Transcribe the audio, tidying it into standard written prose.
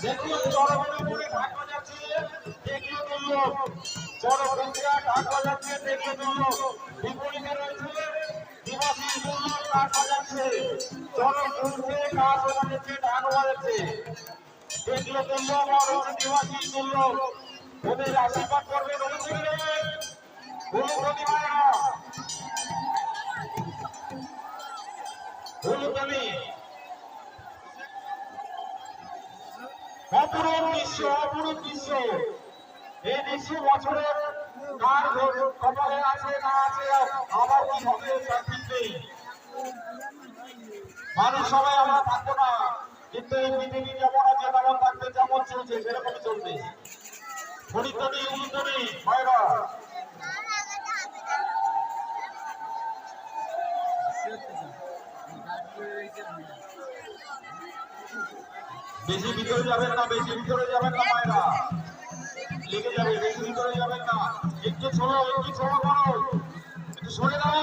দেখুন চরমের উপরে ঢাক বাজাচ্ছে দেখলে তুল্য, চরমা ঢাক বাজাচ্ছে দেখলে তুল্য, বিপরীতে রয়েছে দিবাশী তুল্য ঢাক বাজাচ্ছে, চরম তুলছে কাজ বাজাচ্ছে ঢাক বাজাচ্ছে দেখলে তুল্য আবার হচ্ছে দিবাশী তুল্য। ওদের আশীর্বাদ করবেন অনুকূলে হলুদনি মায়া হলুদনি। অপরূপ দৃশ্য, অপরূপ দৃশ্য। এই দৃশ্য বছরের কার কপালে আছে না আছে আবার কি হবে তার ঠিক নেই। মানুষ সবাই আমরা থাকবো না, কিন্তু এই পৃথিবী যেমন আছে তেমন থাকতে যেমন চলছে সেরকমই চলবে। হরিতনি উলুতনি ভাইরা বেশি ভিতরে যাবেন না, বেশি ভিতরে যাবেন না মায়েরা, লেগে যাবে, বেশি ভিতরে যাবেন না, একটু ছোড়ো করো, একটু সরে দাও।